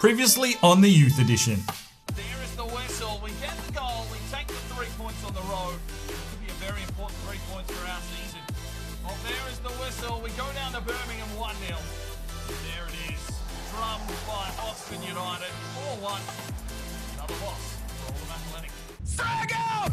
Previously on the Youth Edition. There is the whistle. We get the goal. We take the 3 points on the road. Could be a very important 3 points for our season. Well, there is the whistle. We go down to Birmingham 1-0. There it is. Drummed by Hotspur United. 4-1. Another loss for Oldham Athletic. Strike out!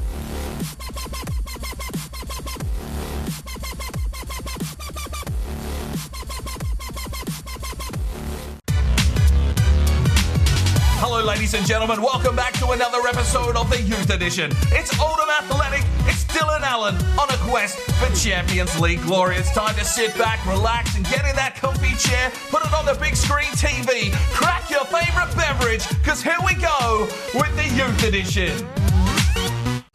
Hello ladies and gentlemen, welcome back to another episode of the Youth Edition. It's Oldham Athletic, it's Dylan Allen on a quest for Champions League glory. It's time to sit back, relax and get in that comfy chair, put it on the big screen TV, crack your favourite beverage, because here we go with the Youth Edition.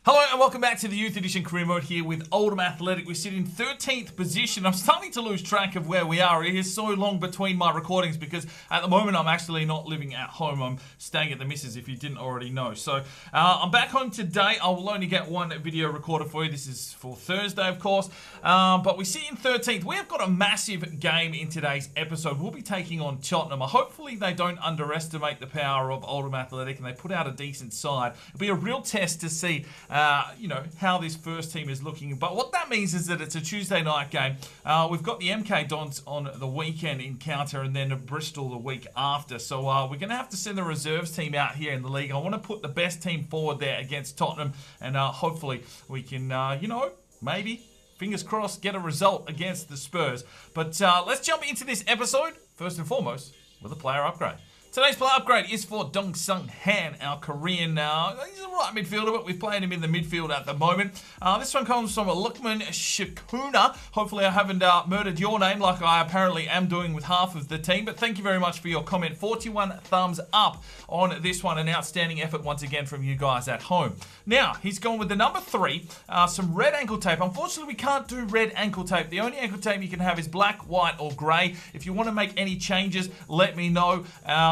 Hello and welcome back to the Youth Edition career mode here with Oldham Athletic. We sit in 13th position. I'm starting to lose track of where we are. It is so long between my recordings because at the moment I'm actually not living at home. I'm staying at the missus if you didn't already know. So I'm back home today. I will only get one video recorded for you. This is for Thursday, of course. But we sit in 13th. We have got a massive game in today's episode. We'll be taking on Tottenham. Hopefully they don't underestimate the power of Oldham Athletic and they put out a decent side. It'll be a real test to see how this first team is looking. But what that means is that it's a Tuesday night game. We've got the MK Dons on the weekend encounter and then Bristol the week after. So we're going to have to send the reserves team out here in the league. I want to put the best team forward there against Tottenham and hopefully we can, maybe, fingers crossed, get a result against the Spurs. But let's jump into this episode, first and foremost, with a player upgrade. Today's player upgrade is for Dong Sung Han, our Korean. He's a right midfielder, but we've played him in the midfield at the moment. This one comes from Lukman Shikuna. Hopefully I haven't murdered your name like I apparently am doing with half of the team, but thank you very much for your comment. 41 thumbs up on this one. An outstanding effort once again from you guys at home. Now, he's gone with the number 3, some red ankle tape. Unfortunately, we can't do red ankle tape. The only ankle tape you can have is black, white, or grey. If you want to make any changes, let me know.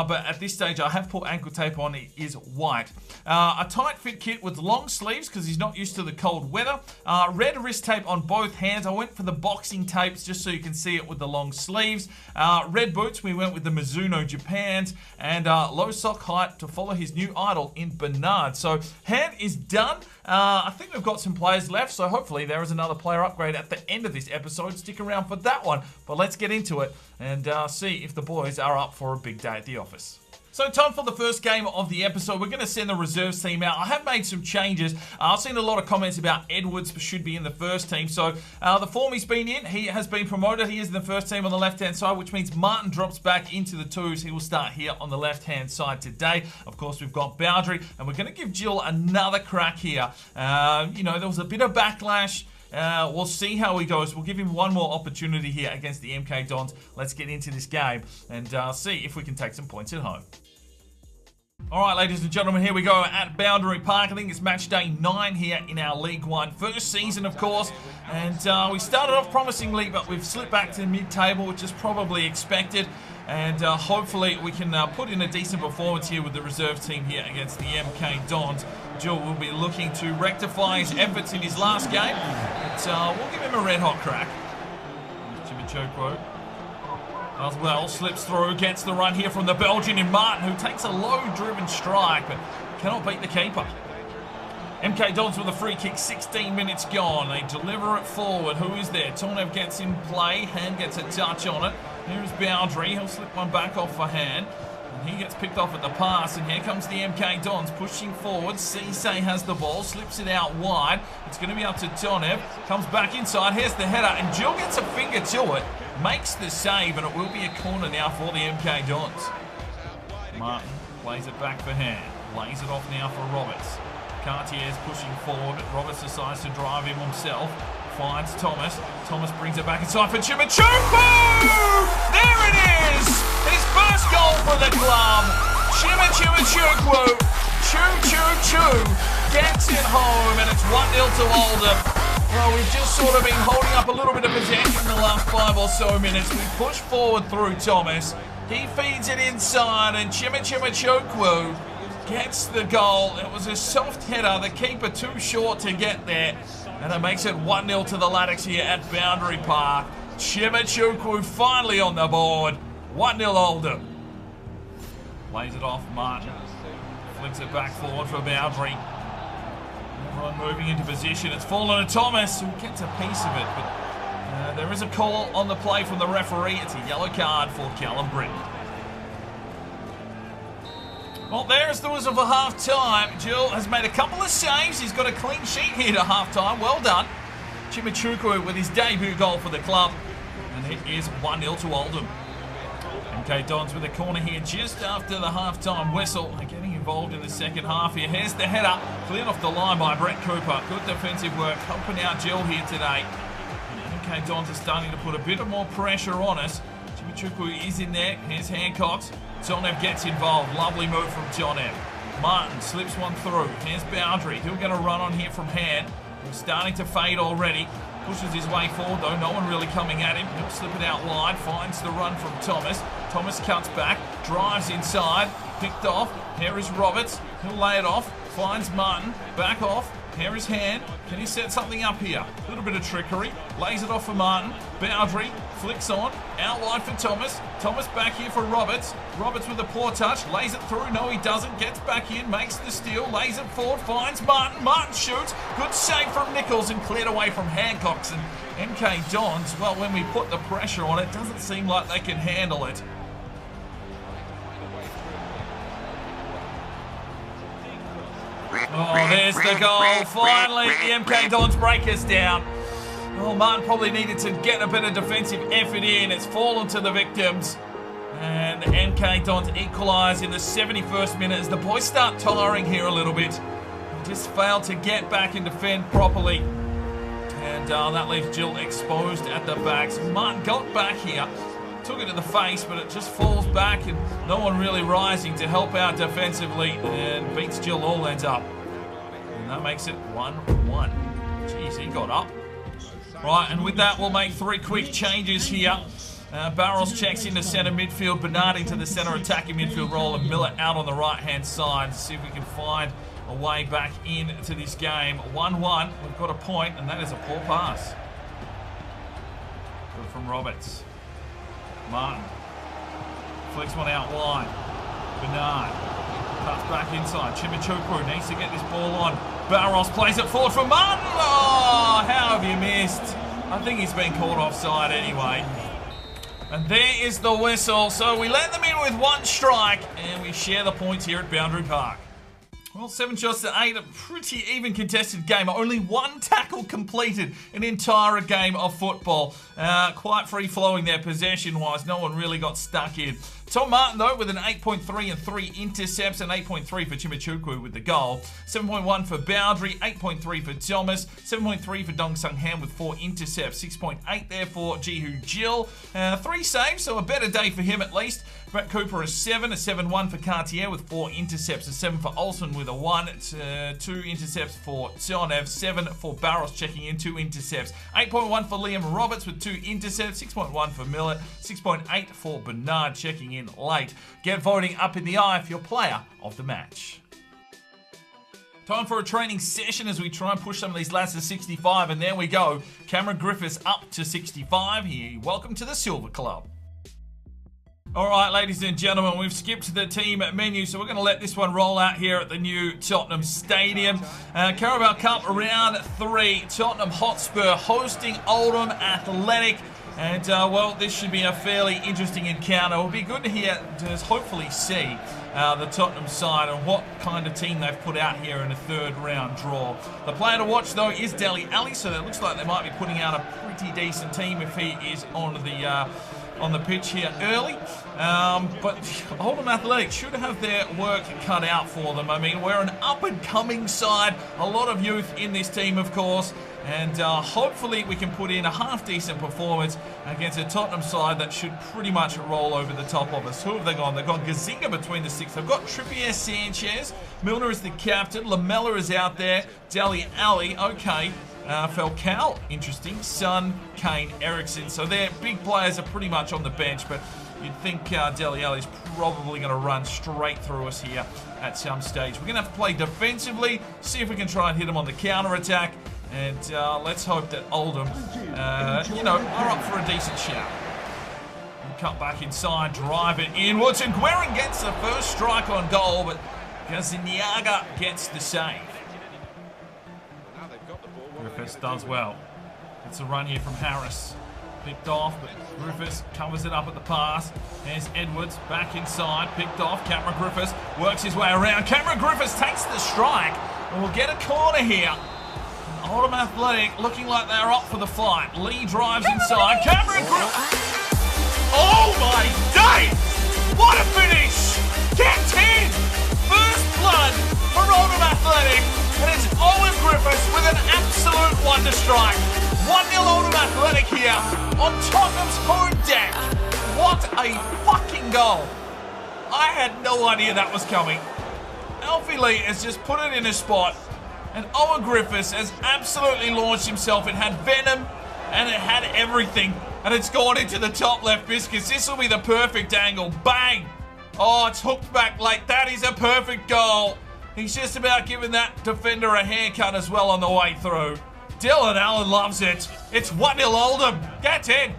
But at this stage, I have put ankle tape on. It is white. A tight fit kit with long sleeves because he's not used to the cold weather. Red wrist tape on both hands. I went for the boxing tapes just so you can see it with the long sleeves. Red boots. We went with the Mizuno Japans. And low sock height to follow his new idol in Bernard. So, hand is done. I think we've got some players left, so hopefully there is another player upgrade at the end of this episode. Stick around for that one. But let's get into it and see if the boys are up for a big day at the office. So time for the first game of the episode. We're going to send the reserves team out. I have made some changes. I've seen a lot of comments about Edwards should be in the first team. So the form he's been in, he has been promoted. He is in the first team on the left-hand side, which means Martin drops back into the twos. He will start here on the left-hand side today. Of course, we've got Boundary, and we're going to give Jill another crack here. There was a bit of backlash. We'll see how he goes. We'll give him one more opportunity here against the MK Dons. Let's get into this game and see if we can take some points at home. Alright ladies and gentlemen, here we go at Boundary Park. I think it's match day 9 here in our League 1. First season of course, and we started off promisingly, but we've slipped back to mid-table, which is probably expected. And hopefully we can put in a decent performance here with the reserve team here against the MK Dons. Joe will be looking to rectify his efforts in his last game, but we'll give him a red-hot crack. Jimmy Chokro as well, slips through, gets the run here from the Belgian in Martin, who takes a low-driven strike, but cannot beat the keeper. MK Dons with a free kick, 16 minutes gone. They deliver it forward. Who is there? Tornev gets in play. Hand gets a touch on it. Here's Boundary. He'll slip one back off for Hand. And he gets picked off at the pass. And here comes the MK Dons pushing forward. Cisse has the ball. Slips it out wide. It's going to be up to Tornev. Comes back inside. Here's the header. And Jill gets a finger to it. Makes the save. And it will be a corner now for the MK Dons. Martin plays it back for Hand. Lays it off now for Roberts. Cartier's pushing forward, but Roberts decides to drive him himself. Finds Thomas. Thomas brings it back inside for Chimichukwu! There it is! His first goal for the club. Chimichukwu. Choo-choo-choo. Gets it home, and it's 1-0 to Oldham. Well, we've just sort of been holding up a little bit of possession in the last 5 or so minutes. We push forward through Thomas. He feeds it inside, and Chimichukwu gets the goal. It was a soft header, the keeper too short to get there, and it makes it 1-0 to the Laddocks here at Boundary Park. Chimichukwu finally on the board. 1-0 Oldham. Lays it off, Martin. Flicks it back forward for Boundary. Everyone moving into position. It's fallen to Thomas, who gets a piece of it, but there is a call on the play from the referee. It's a yellow card for Callum Britton. Well, there's the whistle for half-time. Jill has made a couple of saves. He's got a clean sheet here to half-time. Well done. Chimichukwu with his debut goal for the club. And it is 1-0 to Oldham. MK Dons with a corner here just after the half-time whistle. They're getting involved in the second half here. Here's the header. Cleared off the line by Brett Cooper. Good defensive work. Helping out Jill here today. And MK Dons are starting to put a bit of more pressure on us. Chimichukwu is in there. Here's Hancock's. Jonev gets involved. Lovely move from Jonev. Martin slips one through. Here's Boundary. He'll get a run on here from hand. He's starting to fade already. Pushes his way forward though. No one really coming at him. He'll slip it out wide. Finds the run from Thomas. Thomas cuts back. Drives inside. Picked off. Here is Roberts. He'll lay it off. Finds Martin. Back off. Here is Hand. Can he set something up here? A little bit of trickery. Lays it off for Martin. Boundary flicks on. Out wide for Thomas. Thomas back here for Roberts. Roberts with a poor touch. Lays it through. No, he doesn't. Gets back in. Makes the steal. Lays it forward. Finds Martin. Martin shoots. Good save from Nichols and cleared away from Hancock's. And MK Dons, well, when we put the pressure on it, doesn't seem like they can handle it. Oh, there's the goal. Finally, the MK Dons break us down. Oh, Martin probably needed to get a bit of defensive effort in. It's fallen to the victims. And the MK Dons equalise in the 71st minute as the boys start tiring here a little bit. They just failed to get back and defend properly. And that leaves Jill exposed at the back. So Martin got back here. Took it to the face, but it just falls back and no one really rising to help out defensively and beats Jill all ends up. And that makes it 1-1. Jeez, he got up. Right, and with that, we'll make 3 quick changes here. Barrels checks into centre midfield, Bernard into the centre attacking midfield role, and Miller out on the right-hand side. See if we can find a way back into this game. 1-1, we've got a point, and that is a poor pass. Good from Roberts. Martin flicks one out wide. Bernard cuts back inside. Chimichukwu needs to get this ball on. Barros plays it forward for Martin. Oh, how have you missed? I think he's been called offside anyway. And there is the whistle. So we let them in with 1 strike and we share the points here at Boundary Park. Well, 7 shots to 8, a pretty even contested game. Only 1 tackle completed an entire game of football. Quite free-flowing there possession-wise. No one really got stuck in. Tom Martin, though, with an 8.3 and 3 intercepts, and 8.3 for Chimichukwu with the goal. 7.1 for Boundary, 8.3 for Thomas, 7.3 for Dong Sung Han with 4 intercepts, 6.8 there for Jihu Jill. 3 saves, so a better day for him at least. Brett Cooper a 7, a 7.1 for Cartier with 4 intercepts, a 7 for Olsen with a 1, 2 intercepts for Tionev, 7 for Barros checking in, 2 intercepts, 8.1 for Liam Roberts with 2 intercepts, 6.1 for Miller, 6.8 for Bernard checking in late. Get voting up in the eye for your player of the match. Time for a training session as we try and push some of these lads to 65, and there we go. Cameron Griffiths up to 65 here. Welcome to the Silver Club. All right, ladies and gentlemen, we've skipped the team menu, so we're going to let this one roll out here at the new Tottenham Stadium. Carabao Cup round 3, Tottenham Hotspur hosting Oldham Athletic. And, well, this should be a fairly interesting encounter. It'll be good to hopefully see the Tottenham side and what kind of team they've put out here in a 3rd round draw. The player to watch, though, is Dele Alli, so it looks like they might be putting out a pretty decent team if he is on the pitch here early. But Oldham Athletic should have their work cut out for them. I mean, we're an up-and-coming side, a lot of youth in this team, of course, and hopefully we can put in a half-decent performance against a Tottenham side that should pretty much roll over the top of us. Who have they gone? They've got Gazziniga between the 6. They've got Trippier, Sanchez, Milner is the captain, Lamella is out there, Dele Alli, okay. Falcao, interesting. Son, Kane, Eriksson. So their big players are pretty much on the bench, but you'd think Dele Alli's probably going to run straight through us here at some stage. We're going to have to play defensively, see if we can try and hit them on the counter-attack, and let's hope that Oldham, are up for a decent shout. cut back inside, drive it inwards, and Guerin gets the first strike on goal, but Gazzaniga gets the save. Griffiths does well. It's a run here from Harris. Picked off, but Griffiths covers it up at the pass. There's Edwards back inside, picked off. Cameron Griffiths works his way around. Cameron Griffiths takes the strike, and we'll get a corner here. Oldham Athletic looking like they're up for the fight. Lee drives inside. Cameron Griffiths. Oh my days! What a finish! Get 10! First blood for Oldham Athletic, and it's Owen Griffiths with an absolute wonder strike. 1-0 Oldham Athletic here on Tottenham's home deck. What a fucking goal. I had no idea that was coming. Alfie Lee has just put it in a spot, and Owen Griffiths has absolutely launched himself. It had venom and it had everything, and it's gone into the top left biscuits. This will be the perfect angle. Bang! Oh, it's hooked back late. That is a perfect goal. He's just about giving that defender a haircut as well on the way through. Dylan Allen loves it. It's 1-0 Oldham. Get in.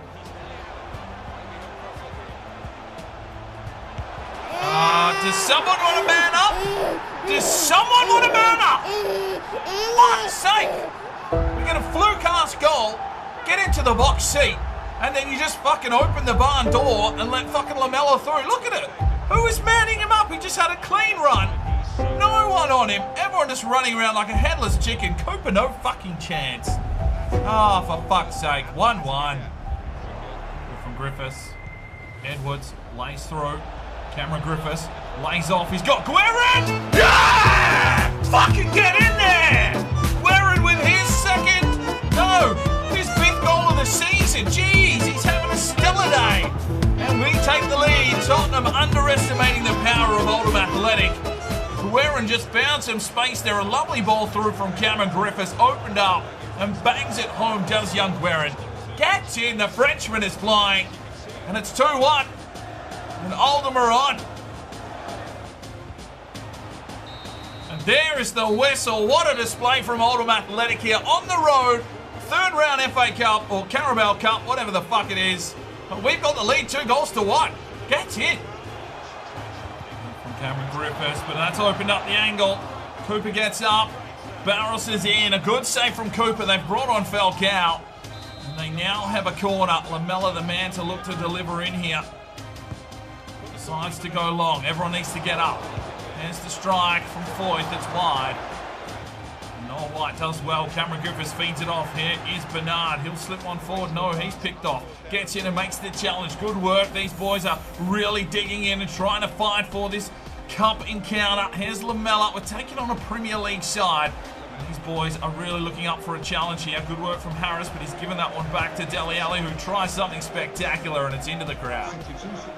Does someone want to man up? Does someone want to man up? Fuck's sake. We get a fluke-ass goal, get into the box seat, and then you just fucking open the barn door and let fucking Lamella through. Look at it. Who is manning him up? He just had a clean run. No one on him. Everyone just running around like a headless chicken. Cooper, no fucking chance. Oh, for fuck's sake. 1-1. From Griffiths. Edwards lays through. Cameron Griffiths lays off. He's got Guerin! Yeah! Fucking get in there! Guerin with his second. No, his 5th goal of the season. Jeez, he's having a stellar day. And we take the lead. Tottenham underestimating the power of Oldham Athletic. Guerin just found some space there. A lovely ball through from Cameron Griffiths. Opened up and bangs it home, does young Guerin. Gets in. The Frenchman is flying. And it's 2-1. And Oldham are on. And there is the whistle. What a display from Oldham Athletic here on the road. 3rd round FA Cup or Carabao Cup, whatever the fuck it is. But we've got the lead 2-1. Get in. From Cameron Griffiths, but that's opened up the angle. Cooper gets up. Barros is in. A good save from Cooper. They've brought on Falcao. And they now have a corner. Lamella, the man to look to deliver in here. Decides to go long. Everyone needs to get up. There's the strike from Foyth. It's wide. Noah White does well. Cameron Griffiths feeds it off. Here is Bernard. He'll slip one forward. No, he's picked off. Gets in and makes the challenge. Good work. These boys are really digging in and trying to fight for this cup encounter. Here's Lamella. We're taking on a Premier League side. These boys are really looking up for a challenge here. Good work from Harris, but he's given that one back to Dele Alli, who tries something spectacular, and it's into the crowd.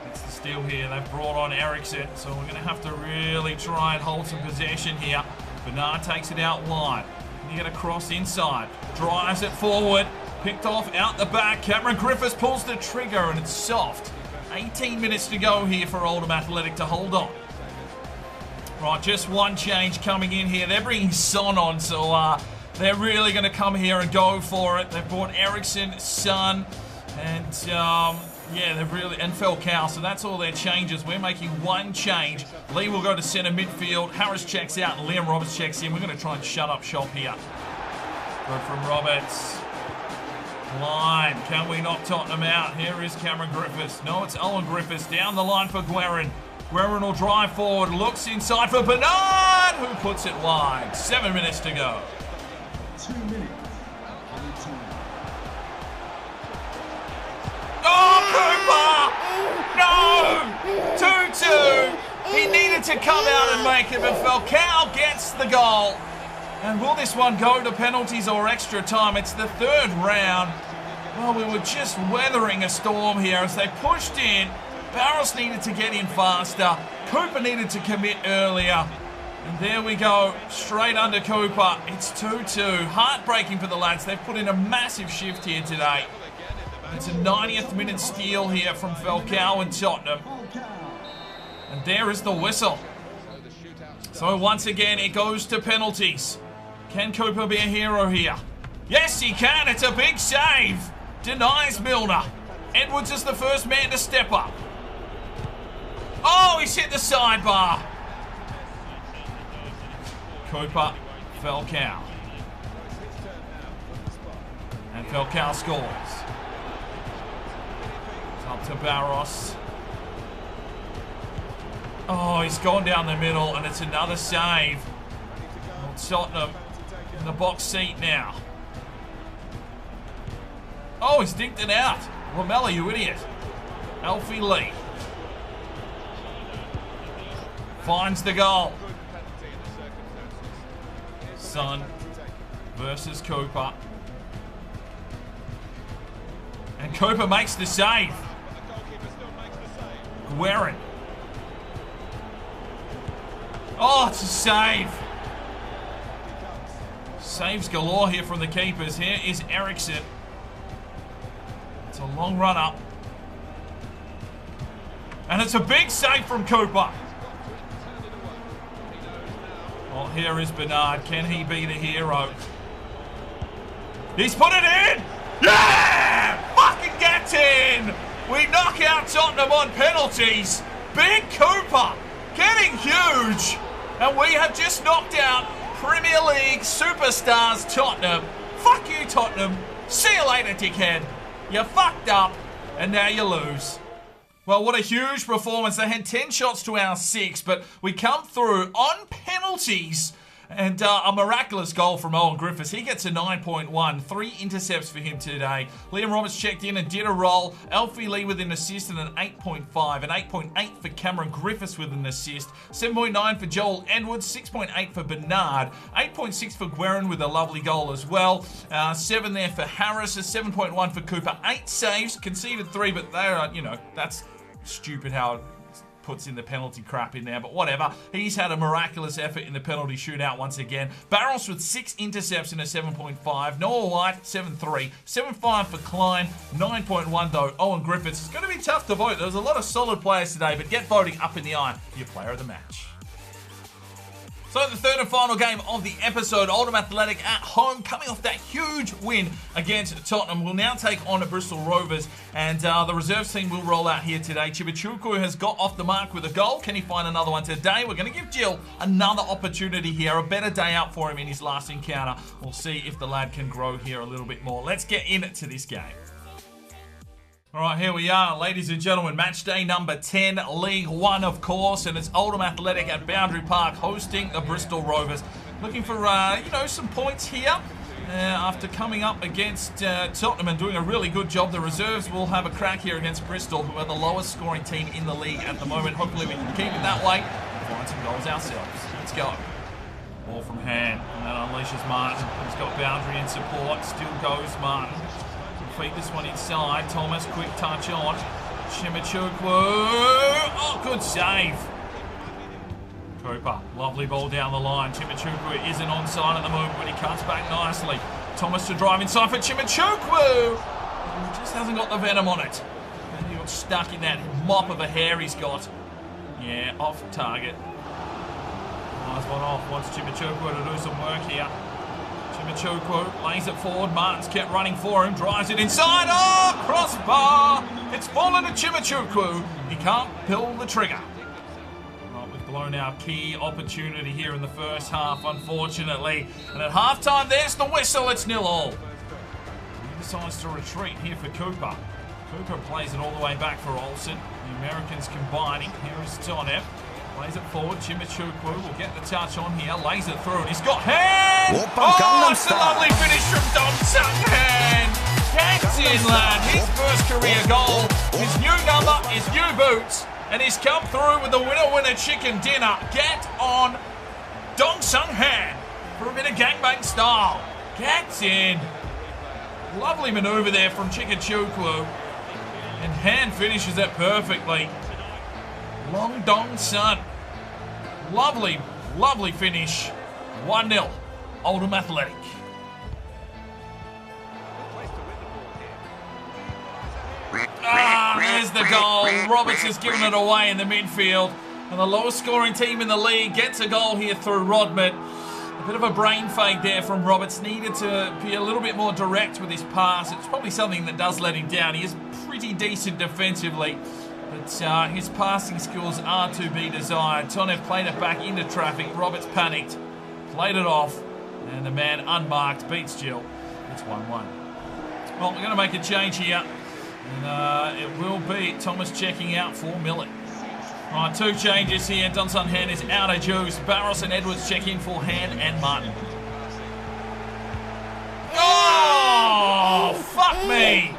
It's the steal here. They've brought on Eriksson, so we're going to have to really try and hold some possession here. Bernard takes it out wide. You get a cross inside. Drives it forward. Picked off out the back. Cameron Griffiths pulls the trigger, and it's soft. 18 minutes to go here for Oldham Athletic to hold on. Right, just one change coming in here. They're bringing Son on, so they're really going to come here and go for it. They've brought Eriksson, Son, and yeah, they've really, and Falcao, so that's all their changes. We're making one change. Lee will go to centre midfield. Harris checks out, and Liam Roberts checks in. We're going to try and shut up shop here. Go from Roberts. Line. Can we knock Tottenham out? Here is Cameron Griffiths. No, it's Owen Griffiths. Down the line for Guerin. Guerin will drive forward, looks inside for Bernard, who puts it wide. 7 minutes to go. 2 minutes. Oh, Cooper! No! 2-2. He needed to come out and make it, but Falcao gets the goal. And will this one go to penalties or extra time? It's the 3rd round. Well, we were just weathering a storm here as they pushed in. Barros needed to get in faster. Cooper needed to commit earlier. And there we go, straight under Cooper. It's 2-2. Heartbreaking for the lads. They've put in a massive shift here today. It's a 90th minute steal here from Falcao and Tottenham. And there is the whistle. So once again, it goes to penalties. Can Cooper be a hero here? Yes, he can. It's a big save. Denies Milner. Edwards is the first man to step up. Oh, he's hit the sidebar. Cooper, Falcao. And Falcao scores. It's up to Barros. Oh, he's gone down the middle, and it's another save. Well, Tottenham in the box seat now. Oh, he's dinked it out. Lamella, you idiot. Alfie Lee. Finds the goal. Son versus Cooper. And Cooper makes the save. Guerin. Oh, it's a save. Saves galore here from the keepers. Here is Eriksson. It's a long run up. And it's a big save from Cooper. Well, here is Bernard. Can he be the hero? He's put it in! Yeah! Fucking gets in! We knock out Tottenham on penalties. Big Cooper getting huge. And we have just knocked out Premier League superstars Tottenham. Fuck you, Tottenham. See you later, dickhead. You fucked up, and now you lose. Well, what a huge performance. They had 10 shots to our 6, but we come through on penalties. And a miraculous goal from Owen Griffiths. He gets a 9.1. 3 intercepts for him today. Liam Roberts checked in and did a roll. Alfie Lee with an assist and an 8.5. An 8.8 for Cameron Griffiths with an assist. 7.9 for Joel Edwards. 6.8 for Bernard. 8.6 for Guerin with a lovely goal as well. 7 there for Harris. A 7.1 for Cooper. 8 saves. Conceded 3, but they are, that's stupid how it puts in the penalty crap in there, but whatever. He's had a miraculous effort in the penalty shootout once again. Barros with 6 intercepts and a 7.5. Noah White, 7.3. 7.5 for Klein. 9.1 though. Owen Griffiths. It's going to be tough to vote. There's a lot of solid players today, but get voting up in the eye for your player of the match. So the third and final game of the episode, Oldham Athletic at home, coming off that huge win against Tottenham, will now take on Bristol Rovers, and the reserves team will roll out here today. Chibuchukwu has got off the mark with a goal. Can he find another one today? We're going to give Jill another opportunity here, a better day out for him in his last encounter. We'll see if the lad can grow here a little bit more. Let's get into this game. All right, here we are, ladies and gentlemen. Match day number 10, League One, of course, and it's Oldham Athletic at Boundary Park hosting the Bristol Rovers. Looking for, some points here after coming up against Tottenham and doing a really good job. The reserves will have a crack here against Bristol, who are the lowest scoring team in the league at the moment. Hopefully we can keep it that way and find some goals ourselves. Let's go. Ball from hand, and that unleashes Martin. He's got Boundary in support. Still goes Martin. Feed this one inside. Thomas, quick touch on. Chibuchukwu. Oh, good save. Cooper, lovely ball down the line. Chibuchukwu isn't onside at the moment, but he cuts back nicely. Thomas to drive inside for Chibuchukwu. He just hasn't got the venom on it. And he got stuck in that mop of a hair he's got. Yeah, off target. Nice one off. Wants Chibuchukwu to do some work here. Chibuchukwu lays it forward. Martin's kept running for him. Drives it inside. Oh, crossbar. It's fallen to Chibuchukwu. He can't pull the trigger. Right, we've blown our key opportunity here in the first half, unfortunately. And at halftime, there's the whistle. It's 0-0. He decides to retreat here for Cooper. Cooper plays it all the way back for Olsen. The Americans combining. Here is Tonep. Plays it forward. Chibuchukwu will get the touch on here. Lays it through, and he's got hand. Oh, it's a lovely finish from Dom Sutton. Gets in, lad. His first career goal. His new number, his new boots, and he's come through with the winner chicken dinner. Get on Dong Sung Han for a bit of gangbang style. Gets in. Lovely manoeuvre there from Chibuchukwu, and Han finishes it perfectly. Long Dong Sun. Lovely, lovely finish. 1-0. Oldham Athletic. There's the goal. Roberts has given it away in the midfield. And the lowest scoring team in the league gets a goal here through Rodman. A bit of a brain fade there from Roberts. Needed to be a little bit more direct with his pass. It's probably something that does let him down. He is pretty pretty decent defensively. But his passing skills are to be desired. Tonev played it back into traffic. Roberts panicked, played it off, and the man unmarked beats Jill. It's 1-1. Well, we're going to make a change here. And it will be Thomas checking out for Millet. Right, 2 changes here. Donson Hand is out of juice. Barros and Edwards check in for Hand and Martin. Oh, fuck me.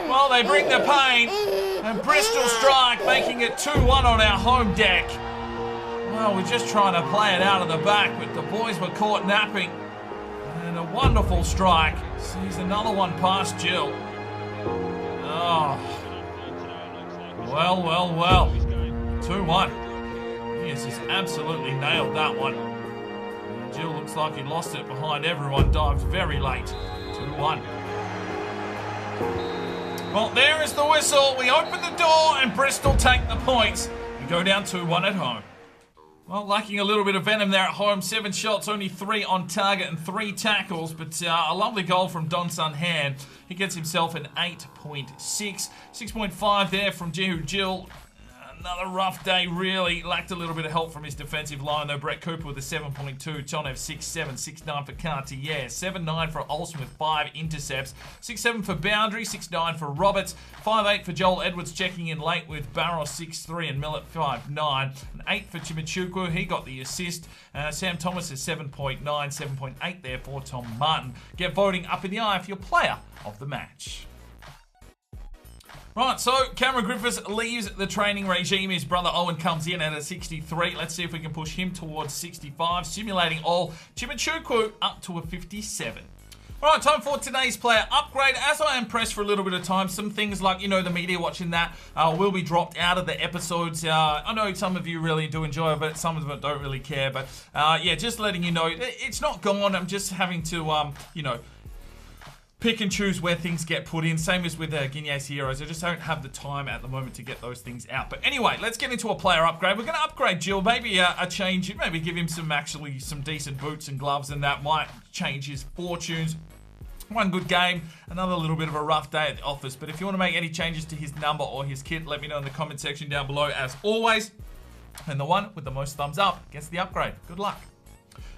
Well, they bring the pain. And Bristol strike, making it 2-1 on our home deck. Well, we're just trying to play it out of the back, but the boys were caught napping. And a wonderful strike. Sees another one past Jill. Oh. Well, well, well. 2-1. He has just absolutely nailed that one. And Jill looks like he lost it behind everyone. Dives very late. 2-1. Well, there is the whistle. We open the door and Bristol take the points. We go down 2-1 at home. Well, lacking a little bit of venom there at home. 7 shots, only 3 on target and 3 tackles. But a lovely goal from Donson Han. He gets himself an 8.6. 6.5 there from Jehu Jill. Another rough day, really. Lacked a little bit of help from his defensive line, though. Brett Cooper with a 7.2. Tonev 6.7. 6.9 for Cartier. 7.9 for Olsen with 5 intercepts. 6.7 for Boundary. 6.9 for Roberts. 5.8 for Joel Edwards checking in late with Barros 6.3 and Millet 5.9. An 8 for Chimichukwu. He got the assist. Sam Thomas is 7.9. 7.8 there for Tom Martin. Get voting up in the eye for your player of the match. Right, so Cameron Griffiths leaves the training regime. His brother Owen comes in at a 63. Let's see if we can push him towards 65. Simulating all. Chimichukwu up to a 57. All right, time for today's player upgrade. As I am pressed for a little bit of time, some things like, the media watching that will be dropped out of the episodes. I know some of you really do enjoy it, but some of them don't really care. But yeah, just letting you know, it's not gone. I'm just having to, pick and choose where things get put in. Same as with Guinea's Heroes. I just don't have the time at the moment to get those things out. But anyway, let's get into a player upgrade. We're going to upgrade Jill. Maybe a change. Maybe give him some decent boots and gloves, and that might change his fortunes. One good game, another little bit of a rough day at the office. But if you want to make any changes to his number or his kit, let me know in the comment section down below as always. And the one with the most thumbs up gets the upgrade. Good luck.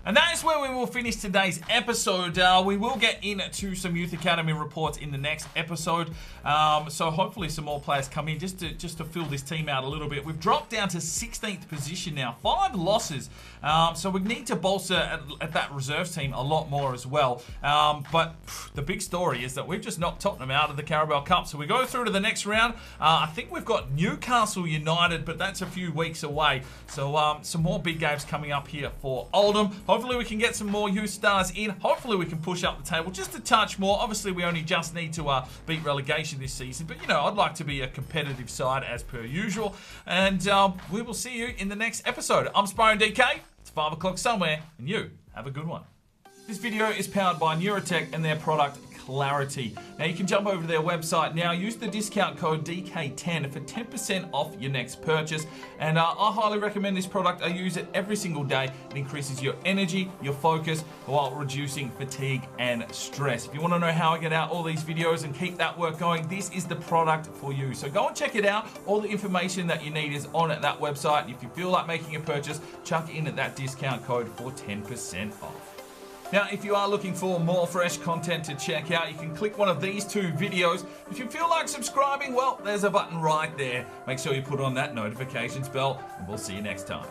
And that is where we will finish today's episode. We will get into some Youth Academy reports in the next episode. So hopefully some more players come in just to fill this team out a little bit. We've dropped down to 16th position now. 5 losses. So we need to bolster at that reserves team a lot more as well. But the big story is that we've just knocked Tottenham out of the Carabao Cup. So we go through to the next round. I think we've got Newcastle United, but that's a few weeks away. So some more big games coming up here for Oldham. Hopefully we can get some more youth stars in. Hopefully we can push up the table just a touch more. Obviously we only just need to beat relegation this season. But I'd like to be a competitive side as per usual. And we will see you in the next episode. I'm Sparring DK. It's 5 o'clock somewhere. And you have a good one. This video is powered by Neurotech and their product Clarity. Now you can jump over to their website now, use the discount code DK10 for 10% off your next purchase. And I highly recommend this product. I use it every single day. It increases your energy, your focus, while reducing fatigue and stress. If you want to know how I get out all these videos and keep that work going, this is the product for you. So go and check it out. All the information that you need is on that website. If you feel like making a purchase, chuck in at that discount code for 10% off. Now, if you are looking for more fresh content to check out, you can click one of these 2 videos. If you feel like subscribing, well, there's a button right there. Make sure you put on that notifications bell, and we'll see you next time.